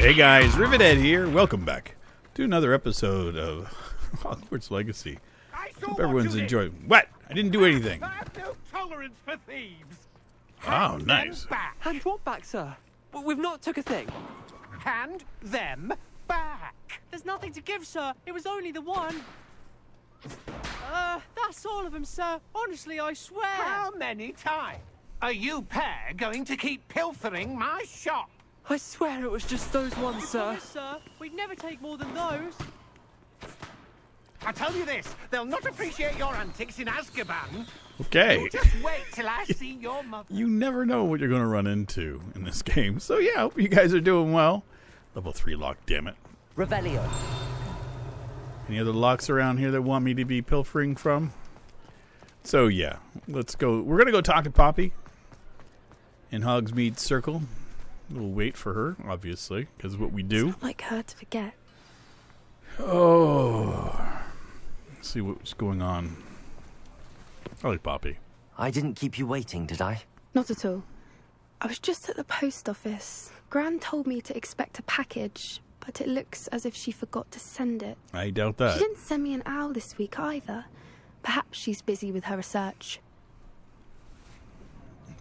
Hey guys, Rivethead here. Welcome back to another episode of Hogwarts Legacy. Hope everyone's enjoying. What? I didn't do anything. I have no tolerance for thieves. Oh, nice. Back. Hand what back, sir? We've not took a thing. Hand them back. There's nothing to give, sir. It was only the one. That's all of them, sir. Honestly, I swear. How many times are you pair going to keep pilfering my shop? I swear it was just those ones, sir. Promise, sir. We'd never take more than those. I tell you this, they'll not appreciate your antics in Azkaban. Okay. You just wait till I see your mother. You never know what you're going to run into in this game. So yeah, hope you guys are doing well. Level 3 lock, damn it. Revelio. Any other locks around here that want me to be pilfering from? So yeah, let's go. We're going to go talk to Poppy in Hogsmeade Circle. We'll wait for her, obviously, because what we do. It's not like her to forget. Oh. Let's see what's going on. I like Poppy. I didn't keep you waiting, did I? Not at all. I was just at the post office. Gran told me to expect a package, but it looks as if she forgot to send it. I doubt that. She didn't send me an owl this week either. Perhaps she's busy with her research.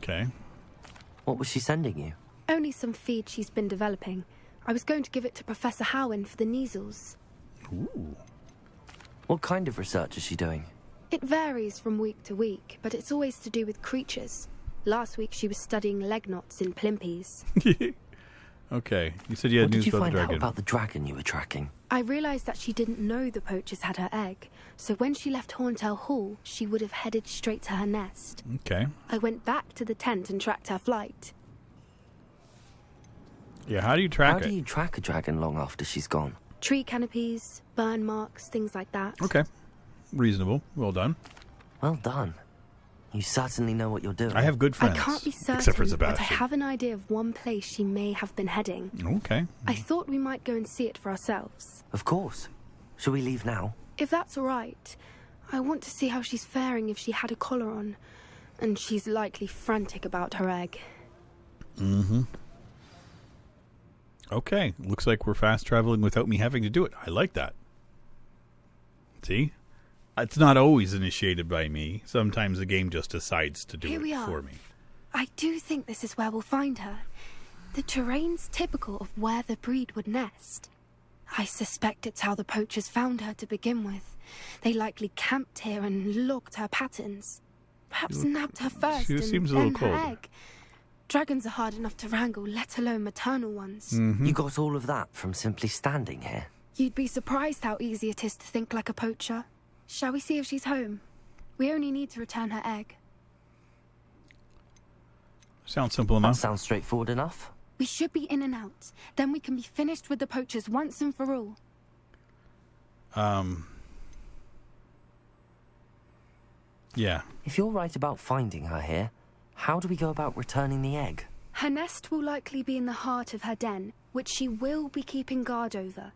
Okay. What was she sending you? Only some feed she's been developing. I was going to give it to Professor Howen for the measles. Ooh. What kind of research is she doing? It varies from week to week, but it's always to do with creatures. Last week she was studying leg knots in plimpies. Okay. You said you had What did news you about the find out dragon. about the dragon you were tracking? I realised that she didn't know the poachers had her egg, so when she left Horntail Hall, she would have headed straight to her nest. Okay. I went back to the tent and tracked her flight. Yeah, how do you track How it? do you track a dragon long after she's gone? Tree canopies, burn marks, things like that. Okay. Reasonable. Well done. Well done. You certainly know what you're doing. I have good I friends. can't be Except for certain, but Sebastian. I have an idea of one place she may have been heading. Okay. I thought we might go and see it for ourselves. Of course. Shall we leave now? If that's all right, I want to see how she's faring if she had a collar on. And she's likely frantic about her egg. Mm-hmm. Okay. Looks like we're fast traveling without me having to do it. I like that. See? It's not always initiated by me. Sometimes the game just decides to do Here we it are. for me. I do think this is where we'll find her. The terrain's typical of where the breed would nest. I suspect it's how the poachers found her to begin with. They likely camped here and logged her patterns. Perhaps nabbed her first she and seems a then little her colder. egg. Dragons are hard enough to wrangle, let alone maternal ones. You got all of that from simply standing here? You'd be surprised how easy it is to think like a poacher. Shall we see if she's home? We only need to return her egg. Sounds simple That enough. sounds straightforward enough. We should be in and out. Then we can be finished with the poachers once and for all. Yeah. If you're right about finding her here, how do we go about returning the egg? Her nest will likely be in the heart of her den, which she will be keeping guard over.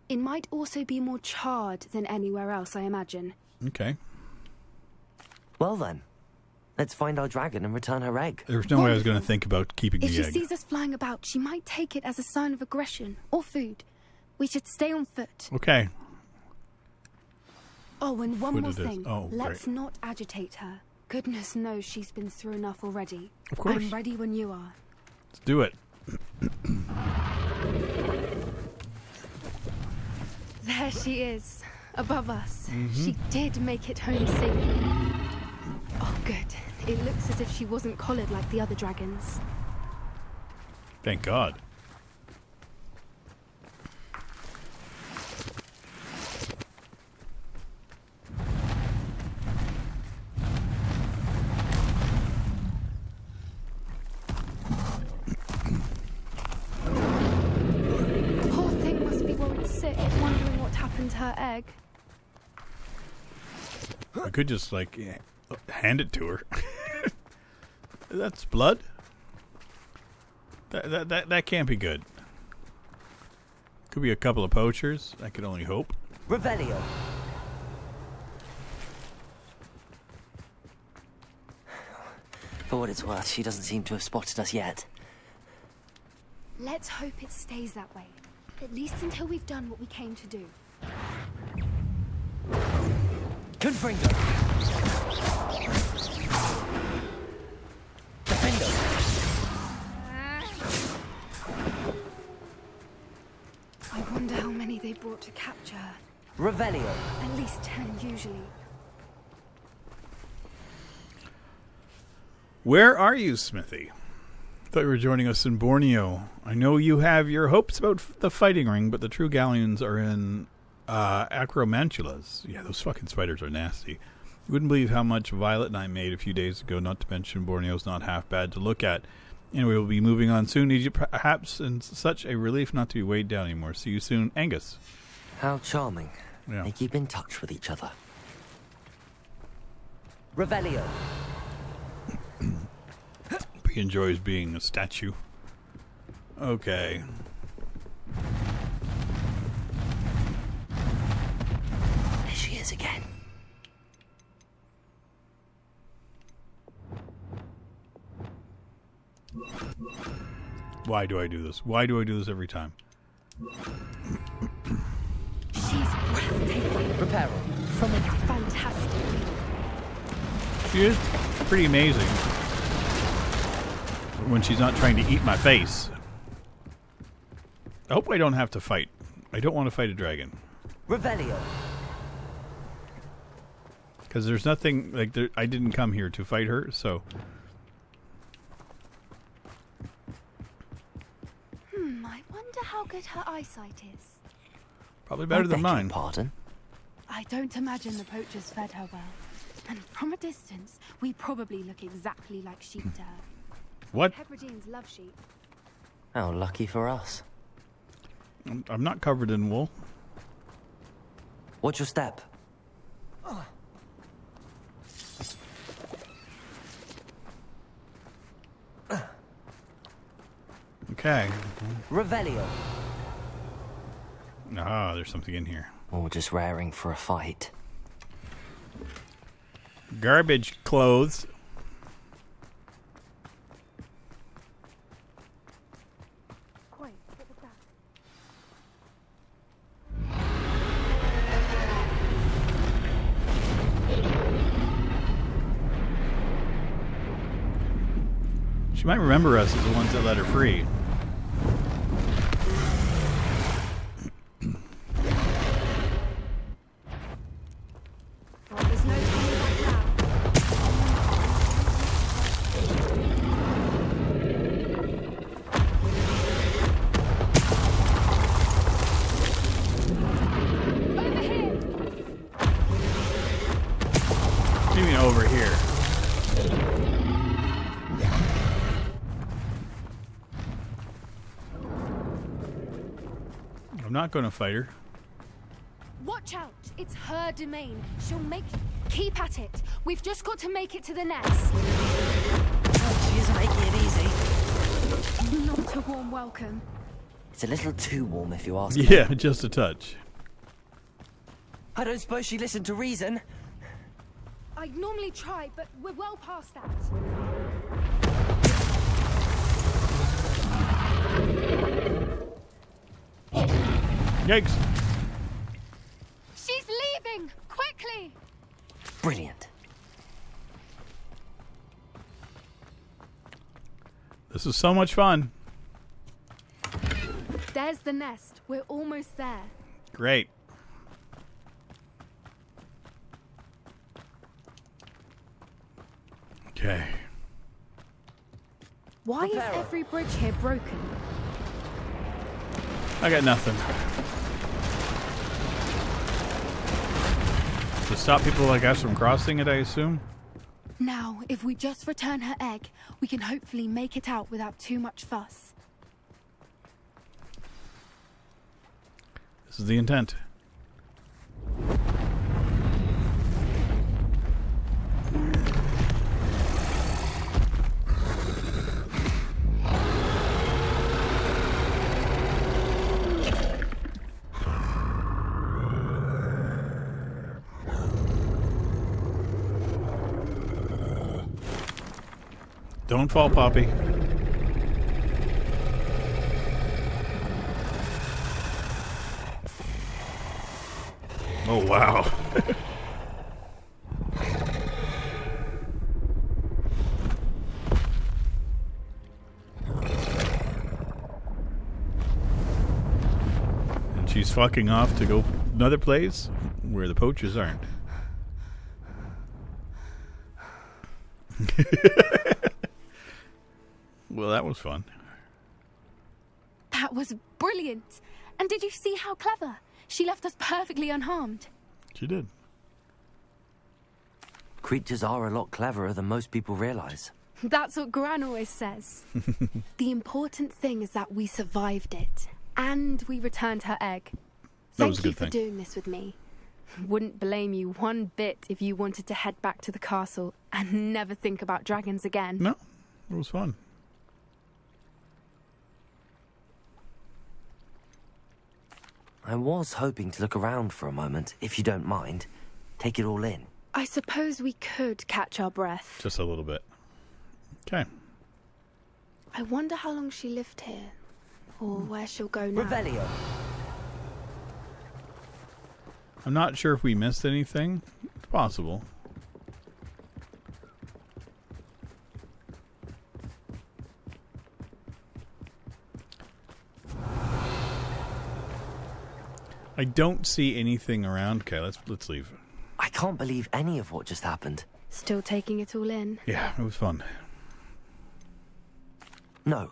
It might also be more charred than anywhere else, I imagine. Okay. Well then, let's find our dragon and return her egg. There was no way I was going to Wonderful. think about keeping If the she egg. sees us flying about, she might take it as a sign of aggression or food. We should stay on foot. Okay. Oh, and one Foot more it is. thing. Oh, Let's great. not agitate her. Goodness knows she's been through enough already. Of course. I'm ready when you are. Let's do it. There she is, above us. She did make it home safely. Oh, good. It looks as if she wasn't collared like the other dragons. Thank God. Poor thing must be worried sick, wondering what happened to her egg. I could just, like, hand it to her. That's blood? That can't be good. Could be a couple of poachers. I could only hope. Revelio. For what it's worth, she doesn't seem to have spotted us yet. Let's hope it stays that way. At least until we've done what we came to do. Confringo. Defendo. I wonder how many they brought to capture her. Revelio. At least 10 usually. Where are you, Smithy? Thought you were joining us in Borneo. I know you have your hopes about the fighting ring, but the true galleons are in acromantulas. Yeah, those fucking spiders are nasty. You wouldn't believe how much Violet and I made a few days ago, not to mention Borneo's not half bad to look at. Anyway, we'll be moving on soon. Egypt, perhaps, and such a relief not to be weighed down anymore. See you soon, Angus. How charming. Yeah. They keep in touch with each other. Revelio. He enjoys being a statue. Okay. There she is again. Why do I do this? Why do I do this every time? She's breathtaking. Reparo. From a fantastic. She is pretty amazing when she's not trying to eat my face. I hope I don't have to fight. I don't want to fight a dragon. Revelio. Because there's nothing, like, I didn't come here to fight her, so... I wonder how good her eyesight is. Probably better than Beg your mine. Pardon? I don't imagine the poachers fed her well. And from a distance, we probably look exactly like sheep to her. What? Hebrideans love sheep. How lucky for us. I'm not covered in wool. What's your step? Okay. Revelio. Ah, there's something in here. Or just raring for a fight. Garbage clothes. Wait, what was that? She might remember us as the ones that let her free. Well, there's no turning back now. Over here! What do you mean over here? I'm not going to fight her. Watch out! It's her domain. She'll make... Keep at it. We've just got to make it to the nest. She isn't making it easy. Not a warm welcome. It's a little too warm if you ask me. Yeah, just a touch. I don't suppose she listened to reason. I'd normally try, but we're well past that. Yikes. She's leaving! Quickly! Brilliant. This is so much fun. There's the nest. We're almost there. Great. Okay. Why is Reparo. every bridge here broken? I got nothing. To stop people like us from crossing it, I assume? Now, if we just return her egg, we can hopefully make it out without too much fuss. This is the intent. Don't fall, Poppy. Oh, wow. And she's fucking off to go another place where the poachers aren't. Well, that was fun. That was brilliant. And did you see how clever? She left us perfectly unharmed. She did. Creatures are a lot cleverer than most people realize. That's what Gran always says. The important thing is that we survived it. And we returned her egg. That was a Thank you good for thing. doing this with me. Wouldn't blame you one bit if you wanted to head back to the castle and never think about dragons again. No, it was fun. I was hoping to look around for a moment, if you don't mind. Take it all in. I suppose we could catch our breath. Just a little bit. Okay. I wonder how long she lived here. Or where she'll go now. Revelio. I'm not sure if we missed anything. It's possible. I don't see anything around. Okay, let's leave. I can't believe any of what just happened. Still taking it all in. Yeah, it was fun. No,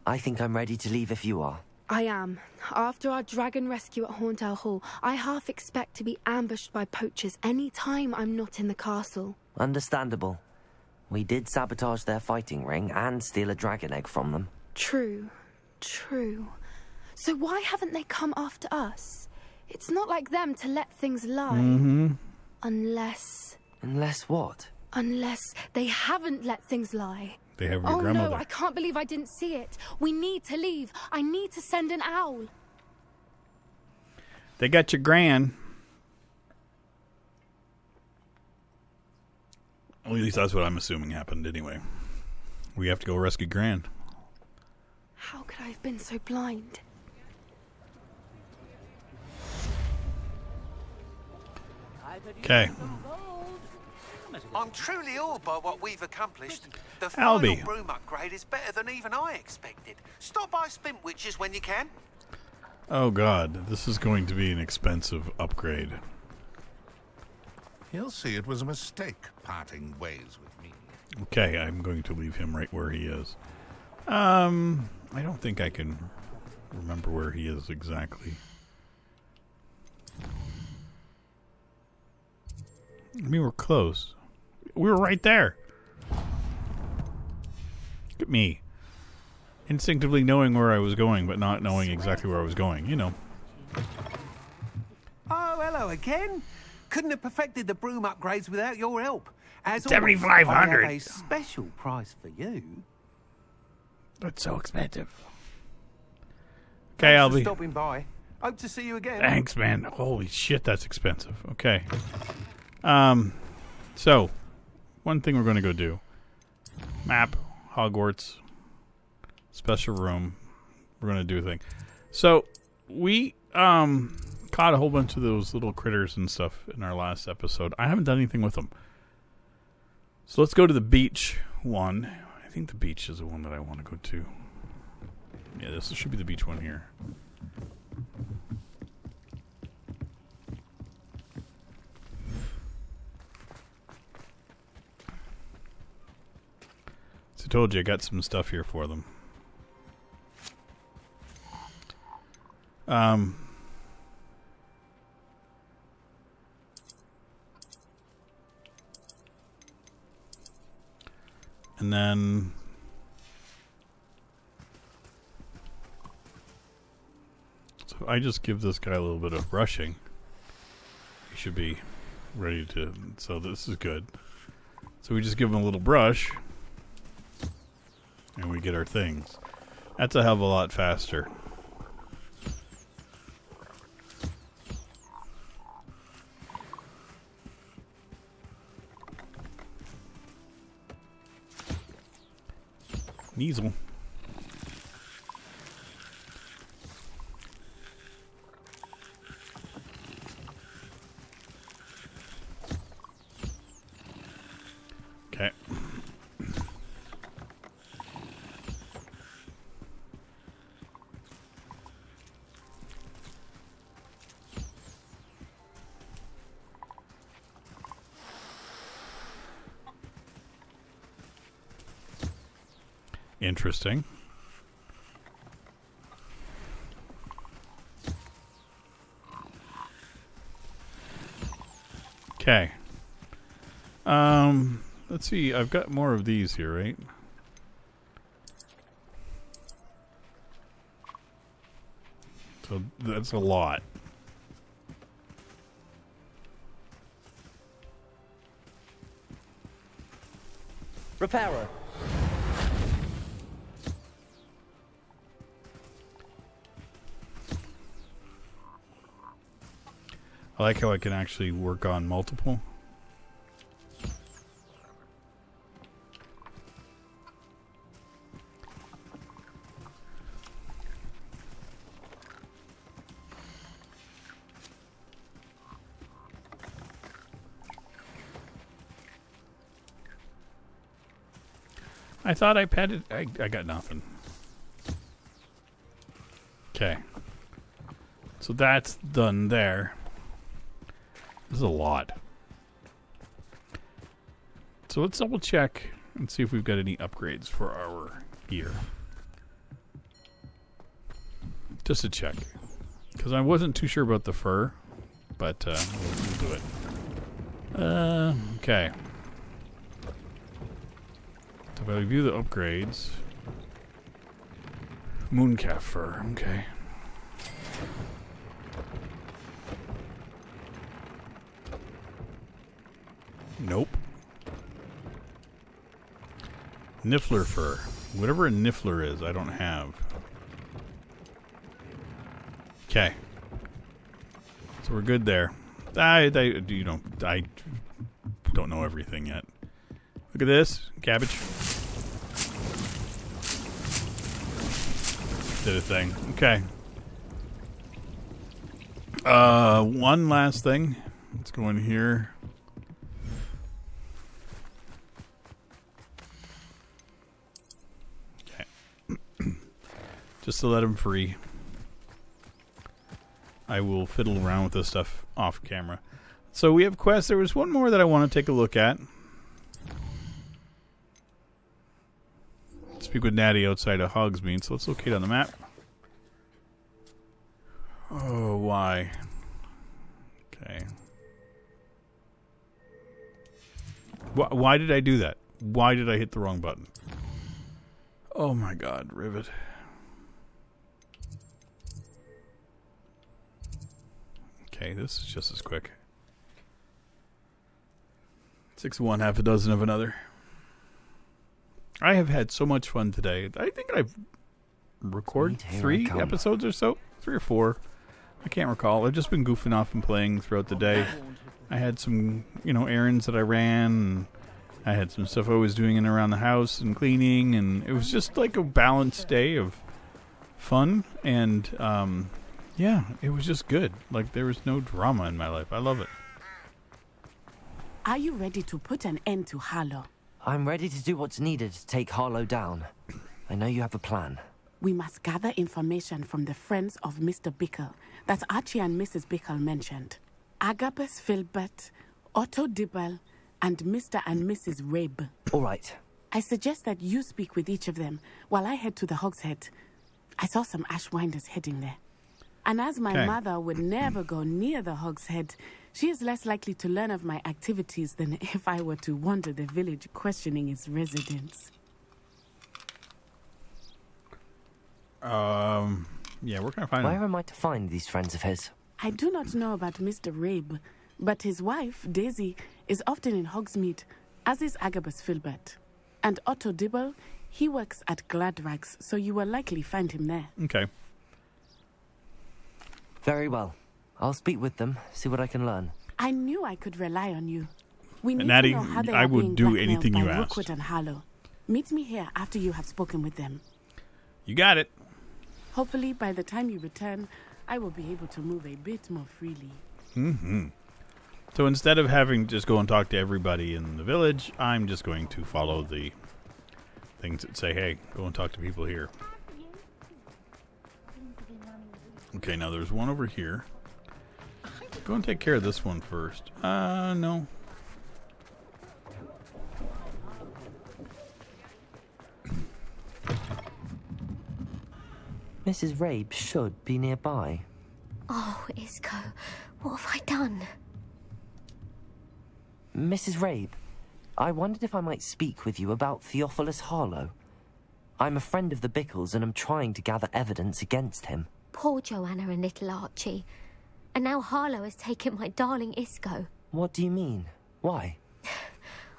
I think I'm ready to leave if you are. I am. After our dragon rescue at Hauntel Hall, I half expect to be ambushed by poachers any time I'm not in the castle. Understandable. We did sabotage their fighting ring and steal a dragon egg from them. True. So why haven't they come after us? It's not like them to let things lie. Mm-hmm. Unless what? Unless they haven't let things lie. They have your Oh grandmother. no, I can't believe I didn't see it. We need to leave. I need to send an owl. They got your gran. Well, at least that's what I'm assuming happened anyway. We have to go rescue Gran. How could I have been so blind? Okay. I'm truly awed by what we've accomplished. The Albie. final broom upgrade is better than even I expected. Stop by Spintwitches when you can. Oh god, this is going to be an expensive upgrade. He'll see it was a mistake parting ways with me. Okay, I'm going to leave him right where he is. I don't think I can remember where he is exactly. I mean, we're close. We were right there. Look at me. Instinctively knowing where I was going, but not knowing exactly where I was going. You know. Oh, hello again. Couldn't have perfected the broom upgrades without your help. As always, 7,500. I have a special price for you. That's so expensive. Okay, Thanks for Albie. stopping by. Hope to see you again. Thanks, man. Holy shit, that's expensive. Okay. So, one thing we're going to go do. Map, Hogwarts, special room. We're going to do a thing. So, we, caught a whole bunch of those little critters and stuff in our last episode. I haven't done anything with them. So let's go to the beach one. I think the beach is the one that I want to go to. Yeah, this should be the beach one here. So I told you I got some stuff here for them. And then so I just give this guy a little bit of brushing. He should be ready to, so this is good. So we just give him a little brush and we get our things. That's a hell of a lot faster. Measle. Interesting. Okay. Let's see. I've got more of these here, right? So that's a lot. Repairer. I like how I can actually work on multiple. I thought I petted. I got nothing. Okay. So that's done there. This is a lot. So let's double check and see if we've got any upgrades for our gear. Just to check. Because I wasn't too sure about the fur. But we'll do it. Okay. So if I review the upgrades. Mooncalf fur. Okay. Nope. Niffler fur. Whatever a niffler is, I don't have. Okay. So we're good there. I don't know everything yet. Look at this. Cabbage. Did a thing. Okay. One last thing. Let's go in here. Just to let him free. I will fiddle around with this stuff off camera. So we have quests. There was one more that I want to take a look at. Speak with Natty outside of Hogsmeade. So let's locate on the map. Oh, why? Okay. Why did I do that? Why did I hit the wrong button? Oh my god, Rivet. Okay, this is just as quick. 6 of one, half a dozen of another. I have had so much fun today. I think I've recorded 3 episodes or so. 3 or 4. I can't recall. I've just been goofing off and playing throughout the day. I had some, errands that I ran. And I had some stuff I was doing in around the house and cleaning. And it was just like a balanced day of fun. And, yeah, it was just good. Like, there was no drama in my life. I love it. Are you ready to put an end to Harlow? I'm ready to do what's needed to take Harlow down. I know you have a plan. We must gather information from the friends of Mr. Bickle that Archie and Mrs. Bickle mentioned. Agabus Filbert, Otto Dibble, and Mr. and Mrs. Rabe. All right. I suggest that you speak with each of them while I head to the Hogshead. I saw some Ashwinders heading there. And as my mother would never go near the Hogshead, she is less likely to learn of my activities than if I were to wander the village questioning its residents. Yeah, where can I find them? Where am I to find these friends of his? I do not know about Mr. Rabe, but his wife, Daisy, is often in Hogsmeade, as is Agabus Filbert. And Otto Dibble, he works at Gladrags, so you will likely find him there. Okay. Very well. I'll speak with them, see what I can learn. I knew I could rely on you. We need Natty, to know how they I are would being do blackmailed anything by you asked. Rookwood and Harlow. Meet me here after you have spoken with them. You got it. Hopefully, by the time you return, I will be able to move a bit more freely. Mm-hmm. So instead of having to just go and talk to everybody in the village, I'm just going to follow the things that say, hey, go and talk to people here. Okay, now there's one over here. Go and take care of this one first. No. Mrs. Rabe should be nearby. Oh, Isco, what have I done? Mrs. Rabe, I wondered if I might speak with you about Theophilus Harlow. I'm a friend of the Bickles and I'm trying to gather evidence against him. Poor Joanna and little Archie. And now Harlow has taken my darling Isco. What do you mean? Why?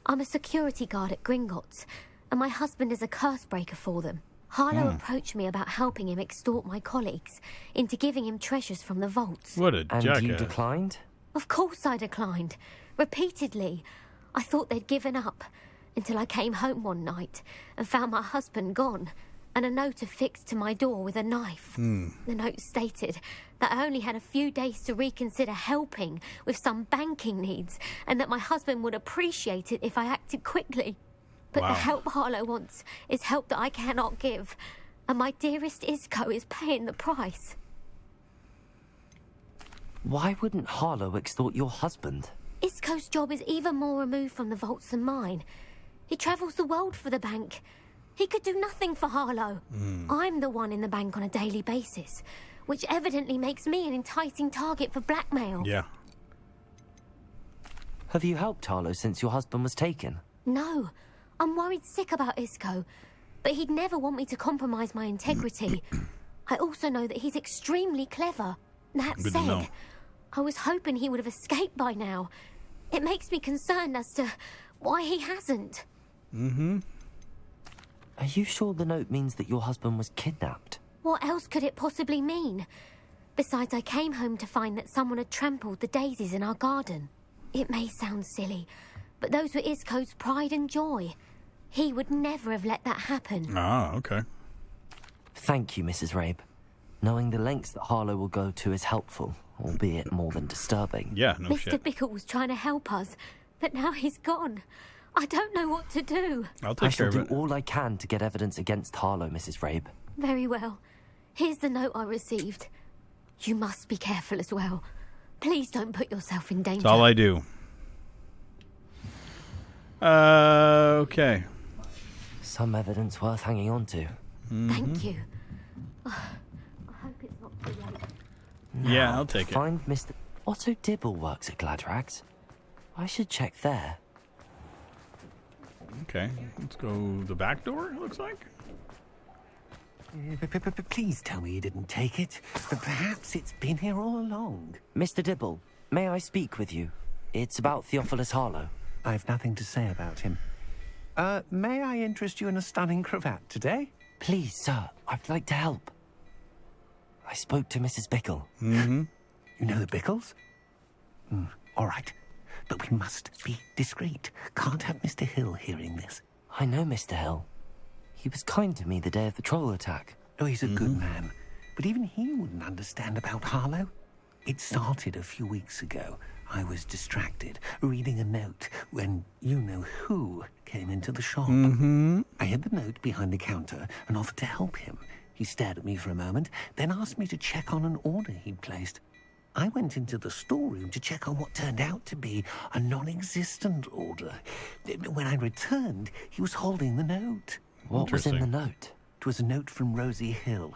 I'm a security guard at Gringotts, and my husband is a curse breaker for them. Harlow approached me about helping him extort my colleagues into giving him treasures from the vaults. What a jackass. And you declined? Of course I declined. Repeatedly. I thought they'd given up, until I came home one night and found my husband gone, and a note affixed to my door with a knife. The note stated that I only had a few days to reconsider helping with some banking needs, and that my husband would appreciate it if I acted quickly. But the help Harlow wants is help that I cannot give, and my dearest Isco is paying the price. Why wouldn't Harlow extort your husband? Isco's job is even more removed from the vaults than mine. He travels the world for the bank. He could do nothing for Harlow. I'm the one in the bank on a daily basis, which evidently makes me an enticing target for blackmail. Yeah. Have you helped Harlow since your husband was taken? No. I'm worried sick about Isco, but he'd never want me to compromise my integrity. I also know that he's extremely clever. That Good to know. said, I was hoping he would have escaped by now. It makes me concerned as to why he hasn't. Are you sure the note means that your husband was kidnapped? What else could it possibly mean? Besides, I came home to find that someone had trampled the daisies in our garden. It may sound silly, but those were Isco's pride and joy. He would never have let that happen. Ah, okay. Thank you, Mrs. Rabe. Knowing the lengths that Harlow will go to is helpful, albeit more than disturbing. Yeah, no Mr. shit. Bickle was trying to help us, but now he's gone. I don't know what to do. I'll I take care shall of do it. all I can to get evidence against Harlow, Mrs. Rabe. Very well. Here's the note I received. You must be careful as well. Please don't put yourself in danger. That's all I do. Okay. Some evidence worth hanging on to. Thank you. I hope it's not too late. Yeah, Now, I'll take to it. Find Mr. Otto Dibble works at Gladrags. I should check there. Okay. Let's go the back door, it looks like. Please tell me you didn't take it. Perhaps it's been here all along. Mr. Dibble, may I speak with you? It's about Theophilus Harlow. I've nothing to say about him. May I interest you in a stunning cravat today? Please, sir, I'd like to help. I spoke to Mrs. Bickle. You know the Bickles? All right. But we must be discreet. Can't have Mr. Hill hearing this. I know Mr. Hill. He was kind to me the day of the troll attack. Oh, he's a good man. But even he wouldn't understand about Harlow. It started a few weeks ago. I was distracted, reading a note, when you-know-who came into the shop. I hid the note behind the counter and offered to help him. He stared at me for a moment, then asked me to check on an order he'd placed. I went into the storeroom to check on what turned out to be a non-existent order. When I returned, he was holding the note. What was in the Interesting. note? It was a note from Rosie Hill,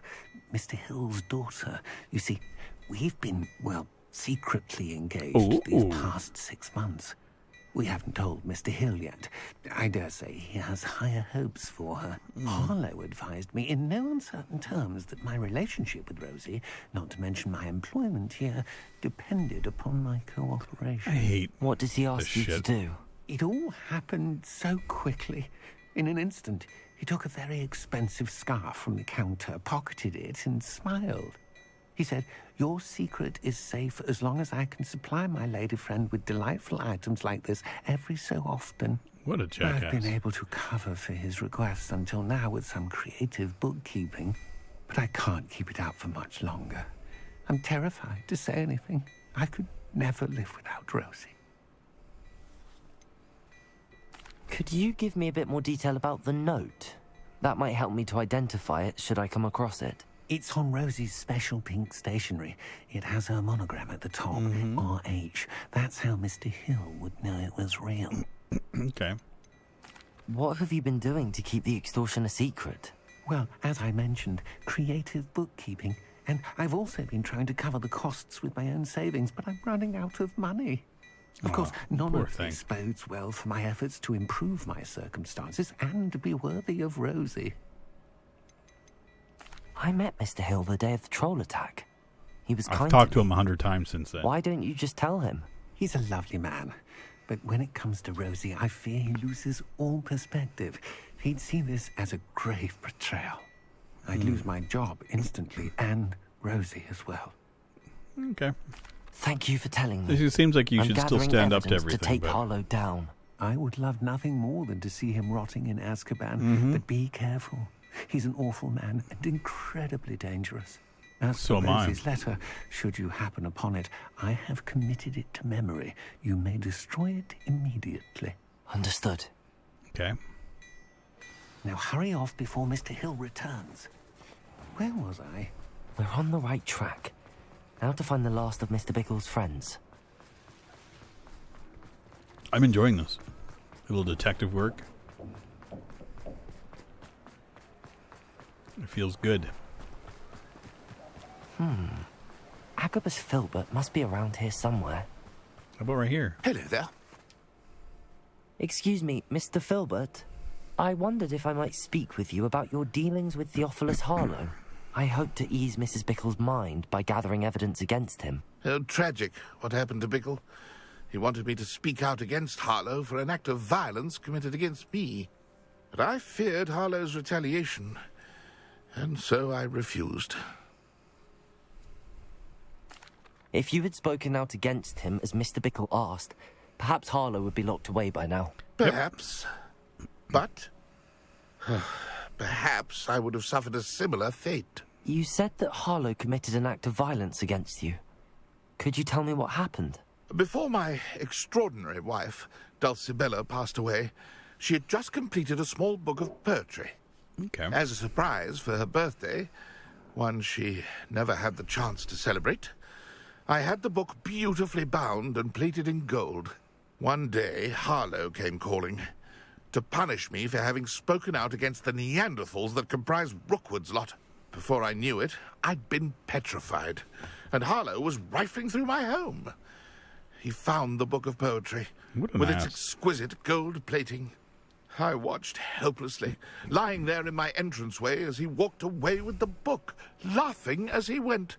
Mr. Hill's daughter. You see, we've been, well, secretly engaged these past 6 months. We haven't told Mr. Hill yet. I dare say he has higher hopes for her. Harlow advised me in no uncertain terms that my relationship with Rosie, not to mention my employment here, depended upon my cooperation. I hate What does he ask This you to shit. do? It all happened so quickly. In an instant, he took a very expensive scarf from the counter, pocketed it, and smiled. He said, "Your secret is safe as long as I can supply my lady friend with delightful items like this every so often." What a I've jackass. been able to cover for his requests until now with some creative bookkeeping, but I can't keep it up for much longer. I'm terrified to say anything. I could never live without Rosie. Could you give me a bit more detail about the note? That might help me to identify it should I come across it. It's on Rosie's special pink stationery. It has her monogram at the top, RH. That's how Mr. Hill would know it was real. Okay. What have you been doing to keep the extortion a secret? Well, as I mentioned, creative bookkeeping. And I've also been trying to cover the costs with my own savings, but I'm running out of money. Of course, none poor of thing. this bodes well for my efforts to improve my circumstances and be worthy of Rosie. I met Mr. Hill the day of the troll attack. He was kind I've talked to me. him 100 times since then. Why don't you just tell him? He's a lovely man. But when it comes to Rosie, I fear he loses all perspective. He'd see this as a grave betrayal. I'd lose my job instantly, and Rosie as well. Okay. Thank you for telling me. It seems like you I'm should still gathering stand up to evidence everything. to take but Harlow down. I would love nothing more than to see him rotting in Azkaban, but be careful. He's an awful man and incredibly dangerous. As So for am I. Rosie's letter, should you happen upon it, I have committed it to memory. You may destroy it immediately. Understood. Okay. Now hurry off before Mr. Hill returns. Where was I? We're on the right track. Now to find the last of Mr. Bickle's friends. I'm enjoying this. A little detective work. It feels good. Agabus Filbert must be around here somewhere. How about right here? Hello there. Excuse me, Mr. Filbert. I wondered if I might speak with you about your dealings with Theophilus Harlow. I hope to ease Mrs. Bickle's mind by gathering evidence against him. Oh, tragic what happened to Bickle. He wanted me to speak out against Harlow for an act of violence committed against me. But I feared Harlow's retaliation, and so I refused. If you had spoken out against him as Mr. Bickle asked, perhaps Harlow would be locked away by now. Perhaps. But perhaps I would have suffered a similar fate. You said that Harlow committed an act of violence against you. Could you tell me what happened? Before my extraordinary wife, Dulcibella, passed away, she had just completed a small book of poetry. Okay. As a surprise for her birthday, one she never had the chance to celebrate, I had the book beautifully bound and plated in gold. One day, Harlow came calling to punish me for having spoken out against the Neanderthals that comprise Rookwood's lot. Before I knew it, I'd been petrified, and Harlow was rifling through my home. He found the book of poetry What an with its ass. exquisite gold plating. I watched helplessly, lying there in my entranceway as he walked away with the book, laughing as he went.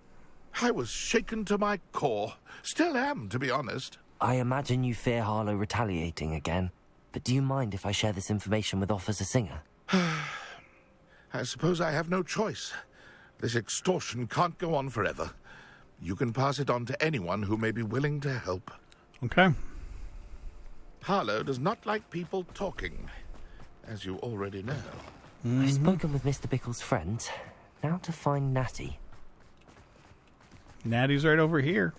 I was shaken to my core. Still am, to be honest. I imagine you fear Harlow retaliating again, but do you mind if I share this information with Officer Singer? I suppose I have no choice. This extortion can't go on forever. You can pass it on to anyone who may be willing to help. Okay. Harlow does not like people talking, as you already know. I've spoken with Mr. Bickle's friends. Now to find Natty. Natty's right over here.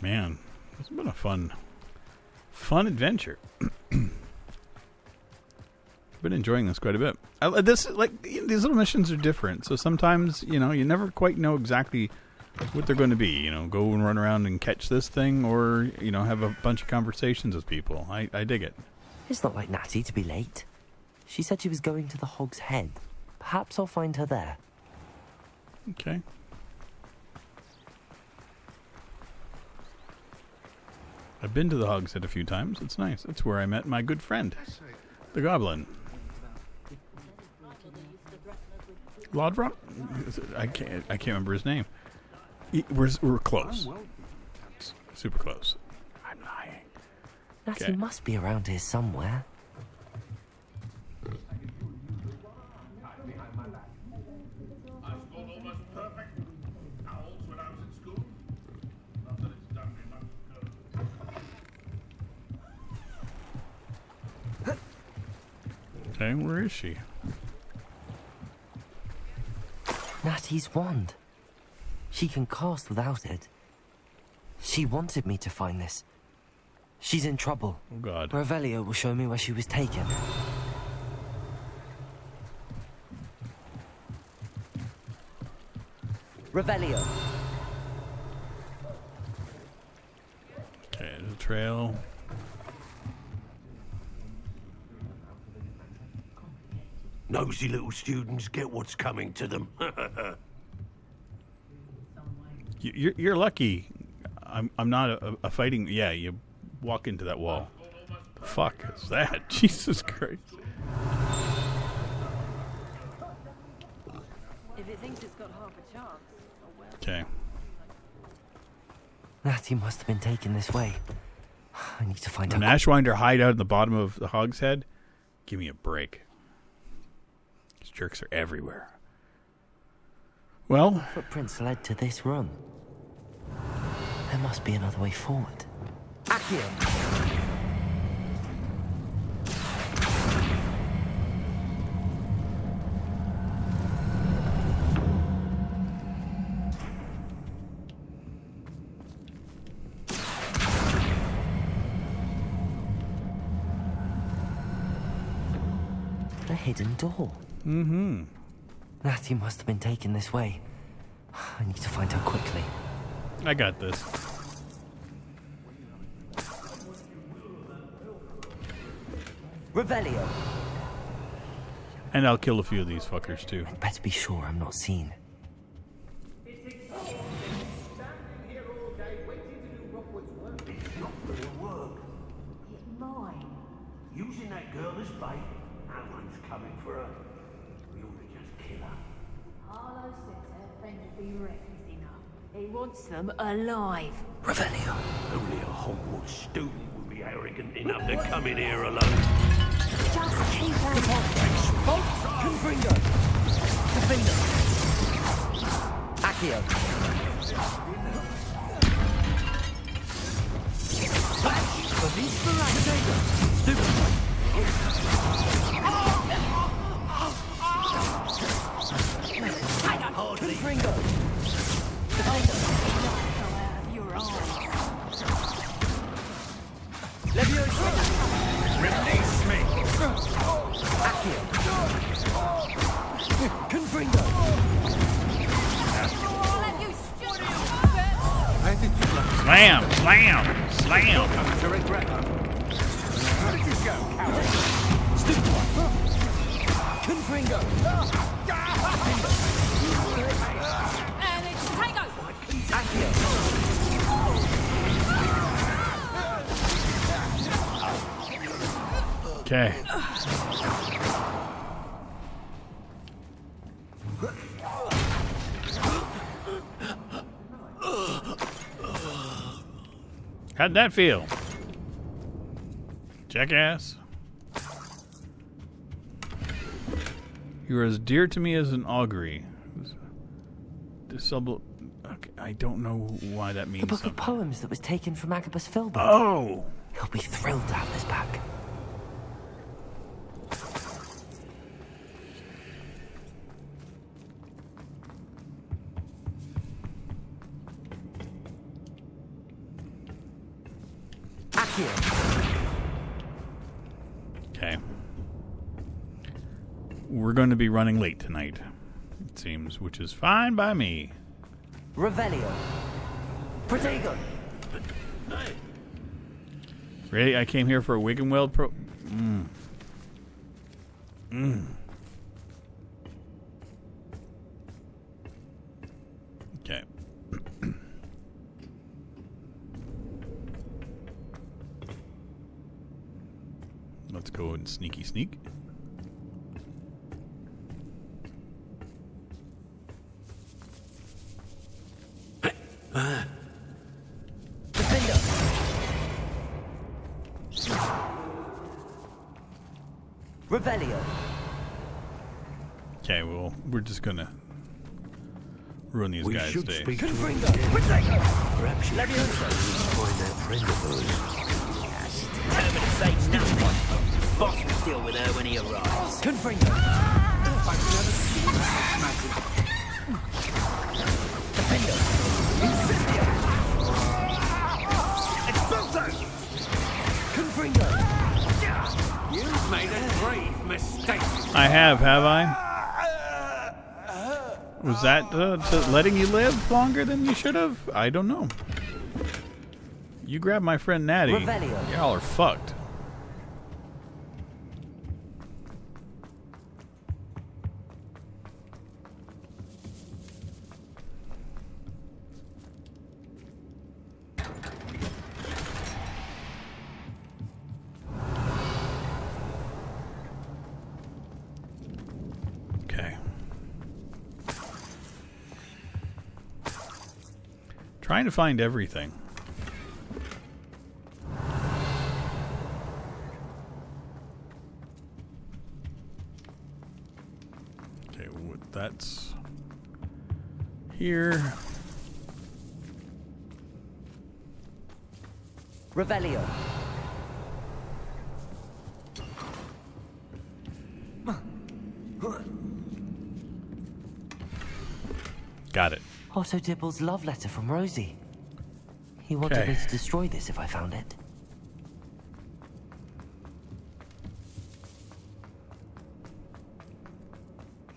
Man, it's been a fun adventure. Been enjoying this quite a bit. These little missions are different, so sometimes you never quite know exactly what they're going to be. Go and run around and catch this thing, or have a bunch of conversations with people. I dig it. It's not like Natty to be late. She said she was going to the Hog's Head. Perhaps I'll find her there. Okay. I've been to the Hog's Head a few times. It's nice. It's where I met my good friend, the Goblin. Lodrock? I can't remember his name. We're close. Super close. I'm lying. Natty Okay. must be around here somewhere. Okay, where is she? Natty's wand. She can cast without it. She wanted me to find this. She's in trouble. Oh, God. Revelio will show me where she was taken. Revelio. Okay, there's a trail. Nosy little students get what's coming to them. You're lucky. I'm not a fighting. Yeah, you walk into that wall. The fuck is that? Jesus Christ. If it thinks it's got half a chance. Oh well. Okay. Natty must have been taken this way. I need to find An out. Ashwinder hideout in the bottom of the Hogshead? Give me a break. These jerks are everywhere. Well, Footprints led to this room. There must be another way forward. Accio! A hidden door. mm-hmm. Natty must have been taken this way. I need to find her quickly. I got this. Revelio. And I'll kill a few of these fuckers too. Better be sure I'm not seen. Using that girl as bait, no one's coming for her. We ought to just kill her. Harlow says her friend would be reckless enough. He wants them alive. Revelio. Only a Hogwarts student would be arrogant enough to come in here alone. Just keep her. Confringo. Defender. Accio. Police for Potato. Stupid. Confringo. Defender. Your eyes. Leviosa. Release me! Accio. Confringo. I'll have you stupid. Slam! Slam! Slam! To regret her. Where did you go, coward? Stupid one. Confringo. And it's Tango. Accio. Okay. How'd that feel? Jackass. You are as dear to me as an augury. Okay, I don't know why that means The book something. of poems that was taken from Agabus Filbert. Oh! He'll be thrilled to have this back. Accio. Okay. We're going to be running late tonight, it seems, which is fine by me. Revelio. Protego. Really? I came here for a Wiggenweld pro... Okay. Let's go and sneaky sneak. Defender. Revelio. Okay, well, we're just gonna ruin these We guys' should day. speak to Confringo. him. Protego. Perhaps you should find that friend of hers. Determined to say nothing. Boss will deal with her when he arrives. Confringo. Defender. Incendio. Expulso. Confringo. You've made a grave mistake. I have I? Was that letting you live longer than you should have? I don't know. You grab my friend Natty. Revelio. Y'all are fucked. Trying to find everything. Okay, that's here. Revelio. Got it. Otto Dibble's love letter from Rosie. He wanted me to destroy this if I found it.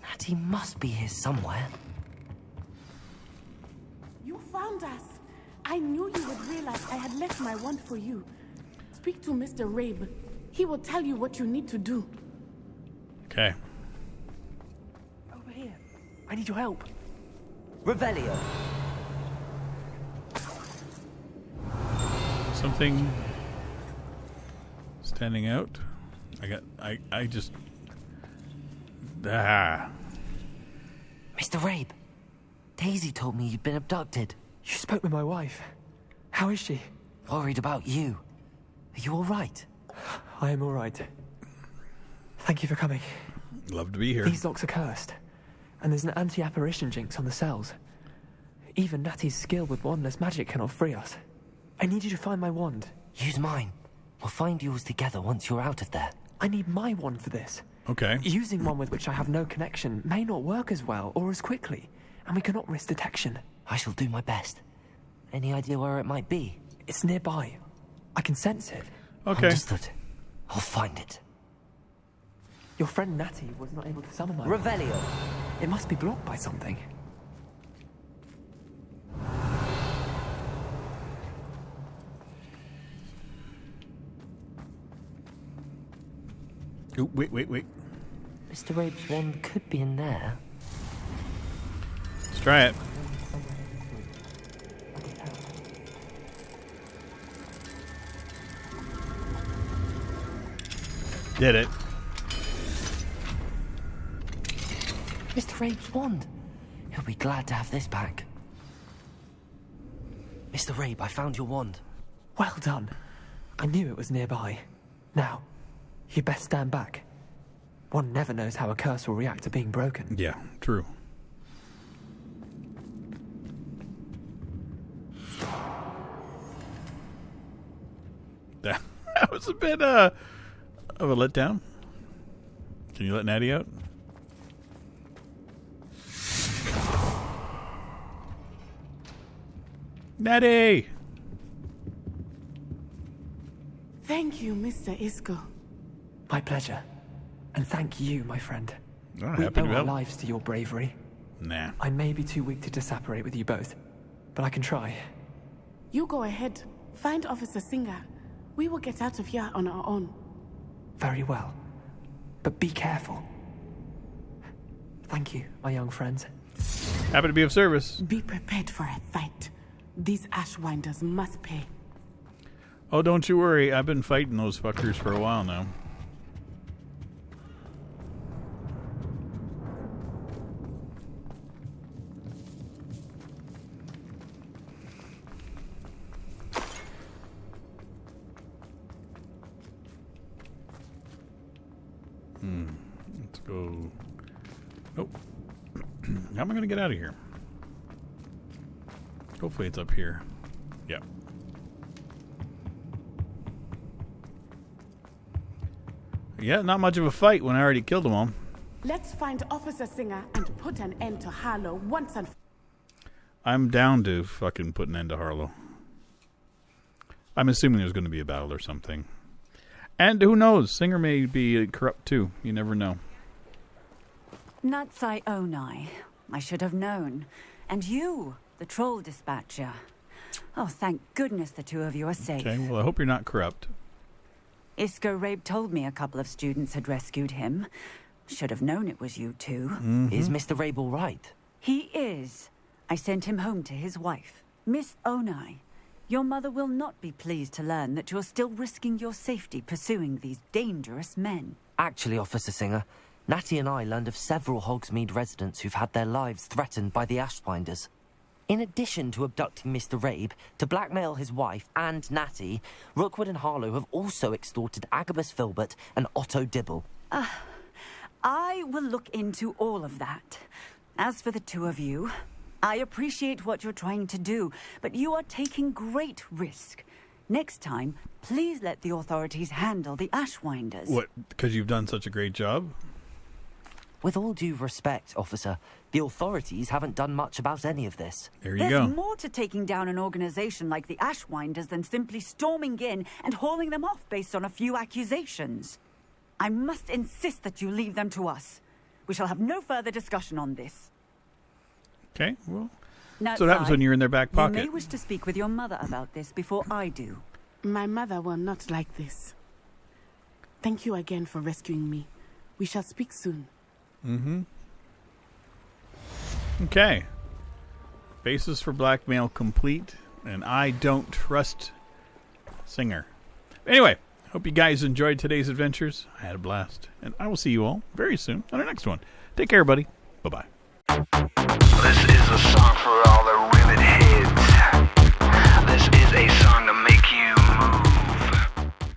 Natty must be here somewhere. You found us. I knew you would realize I had left my wand for you. Speak to Mr. Rabe. He will tell you what you need to do. Okay. Over here. I need your help. Revelio. Something standing out. I just Mr. Rabe, Daisy told me you'd been abducted. You spoke with my wife. How is she? Worried about you. Are you all right? I am all right. Thank you for coming. Love to be here. These locks are cursed, and there's an anti-apparition jinx on the cells. Even Natty's skill with wandless magic cannot free us. I need you to find my wand. Use mine. We'll find yours together once you're out of there. I need my wand for this. Okay. Using one with which I have no connection may not work as well or as quickly, and we cannot risk detection. I shall do my best. Any idea where it might be? It's nearby. I can sense it. Okay. Understood. I'll find it. Your friend Natty was not able to summon my Revelio. wand. It must be blocked by something. Oh, wait. Mr. Rabe's wand could be in there. Let's try it. Did it. Mr. Rabe's wand. He'll be glad to have this back. Mr. Rabe, I found your wand. Well done. I knew it was nearby. Now, you best stand back. One never knows how a curse will react to being broken. Yeah, true. That was a bit of a letdown. Can you let Natty out? Natty! Thank you, Mr. Isco. My pleasure. And thank you, my friend. Oh, We happy owe to our help. lives to your bravery. Nah. I may be too weak to disapparate with you both, but I can try. You go ahead. Find Officer Singer. We will get out of here on our own. Very well. But be careful. Thank you, my young friends. Happy to be of service. Be prepared for a fight. These Ashwinders must pay. Oh, don't you worry. I've been fighting those fuckers for a while now. Let's go. Nope. How am I going to get out of here? Hopefully it's up here. Yeah. Yeah, not much of a fight when I already killed them all. Let's find Officer Singer and put an end to Harlow once and I'm down to fucking put an end to Harlow. I'm assuming there's going to be a battle or something. And who knows? Singer may be corrupt too. You never know. Natsai Onai. I should have known. And you, the troll dispatcher. Oh, thank goodness the two of you are safe. Okay, well, I hope you're not corrupt. Isco Rabe told me a couple of students had rescued him. Should have known it was you two. Is Mr. Rabe all right? He is. I sent him home to his wife. Miss Onai, your mother will not be pleased to learn that you're still risking your safety pursuing these dangerous men. Actually, Officer Singer, Natty and I learned of several Hogsmeade residents who've had their lives threatened by the Ashwinders. In addition to abducting Mr. Rabe, to blackmail his wife and Natty, Rookwood and Harlow have also extorted Agabus Filbert and Otto Dibble. I will look into all of that. As for the two of you, I appreciate what you're trying to do, but you are taking great risk. Next time, please let the authorities handle the Ashwinders. What, because you've done such a great job? With all due respect, officer, the authorities haven't done much about any of this. There you There's go. more to taking down an organization like the Ashwinders than simply storming in and hauling them off based on a few accusations. I must insist that you leave them to us. We shall have no further discussion on this. Okay, well, Now, so what happens when you're in their back pocket? You may wish to speak with your mother about this before I do. My mother will not like this. Thank you again for rescuing me. We shall speak soon. Mm-hmm. Okay. Basis for blackmail complete, and I don't trust Singer. Anyway, hope you guys enjoyed today's adventures. I had a blast, and I will see you all very soon on our next one. Take care, buddy. Bye-bye. This is a song for all